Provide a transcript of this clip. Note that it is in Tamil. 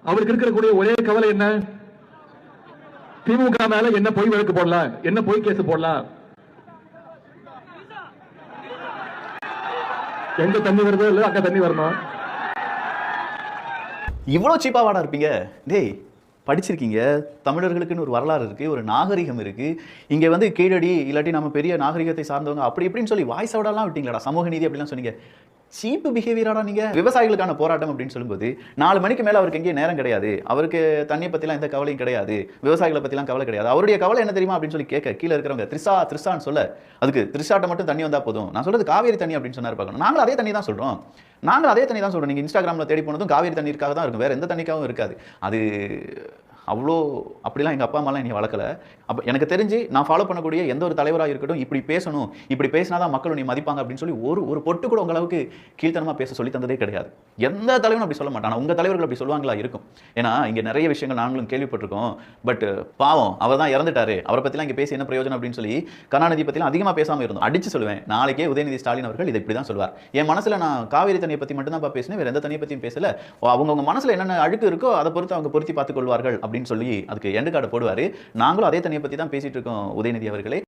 அவருக்கு இருக்கக்கூடிய ஒரே கவலை என்ன? திமுக மேல என்ன பொய் வழக்கு போடலாம், என்ன பொய் கேஸ் போடலாம். எங்க தண்ணி வருதோ இல்ல அங்க தண்ணி வரணும். இவ்வளவு சீப்பா வாடா இருப்பீங்க? டேய், படிச்சிருக்கீங்க, தமிழர்களுக்குன்னு ஒரு வரலாறு இருக்கு, ஒரு நாகரிகம் இருக்கு. இங்க வந்து கீழடி இல்லாட்டி நம்ம பெரிய நாகரிகத்தை சார்ந்தவங்க அப்படி இப்படின்னு சொல்லி வாய்ஸ் அவுடெல்லாம் விட்டீங்களா? சமூக நீதி அப்படிலாம் சொன்னீங்க. சீப்பு பிஹேவியராடா நீங்க. விவசாயிகளுக்கான போராட்டம் அப்படின்னு சொல்லும்போது 4 மணிக்கு மேல அவருக்கு எங்கேயும் நேரம் கிடையாது. அவருக்கு தண்ணியை பத்திலாம் எந்த கவலையும் கிடையாது, விவசாயிகளை பத்திலாம் கவலை கிடையாது. அவருடைய கவலை என்ன தெரியுமா அப்படின்னு சொல்லி கேட்க கீழே இருக்கிறவங்க த்ரிஷான்னு சொல்ல, அதுக்கு த்ரிஷாட்ட மட்டும் தண்ணி வந்தா போதும். நான் சொல்றது காவேரி தண்ணி அப்படின்னு சொன்னாரு. பார்க்கணும், நாங்களும் அதே தண்ணி தான் சொல்றோம். நீங்க இன்ஸ்டாகிராம்ல தேடி போனதும் காவேரி தண்ணீருக்காக தான் இருக்கும், வேற எந்த தண்ணிக்காகவும் இருக்காது. அது அவ்வளோ அப்படிலாம் எங்கள் அப்பா அம்மாலாம் என்னை வளர்க்கல. அப்போ எனக்கு தெரிஞ்சு நான் ஃபாலோ பண்ணக்கூடிய எந்த ஒரு தலைவராக இருக்கட்டும், இப்படி பேசணும், இப்படி பேசினா தான் மக்கள் நீ மதிப்பாங்க அப்படின்னு சொல்லி ஒரு பொட்டு கூட உங்களவுக்கு கீழ்த்தனமாக பேச சொல்லி தந்ததே கிடையாது. எந்த தலைவரும் அப்படி சொல்ல மாட்டான். உங்கள் தலைவர்கள் அப்படி சொல்லுவாங்களா இருக்கும். ஏன்னா இங்கே நிறைய விஷயங்கள் நாங்களும் கேள்விப்பட்டிருக்கோம். பட் பாவம், அவர் தான் இறந்துட்டாரு, அவரை பற்றிலாம் இங்கே பேசி என்ன பிரயோஜனம் அப்படின்னு சொல்லி கருணாநிதி பற்றிலாம் அதிகமாக பேசாமல் இருந்தோம். அடிச்சு சொல்லுவேன், நாளைக்கே உதயநிதி ஸ்டாலின் அவர்கள் இதை இப்படி தான் சொல்வார். என் மனசில் நான் காவேரி தண்ணியை பற்றி மட்டும்தான் பேசினேன், வேறு எந்த தண்ணியை பற்றியும் பேசல. அவங்க மனசில் என்னென்ன அழுக்கு இருக்கோ அதை பொறுத்து அவங்க பொருத்தி பார்த்துக் கொள்வார்கள் அப்படின்னு சொல்லி அதுக்கு எண்டு கார்டு போடுவார். நாங்களும் அதே தண்ணியை பற்றி தான் பேசிட்டு இருக்கோம் உதயநிதி அவர்களே.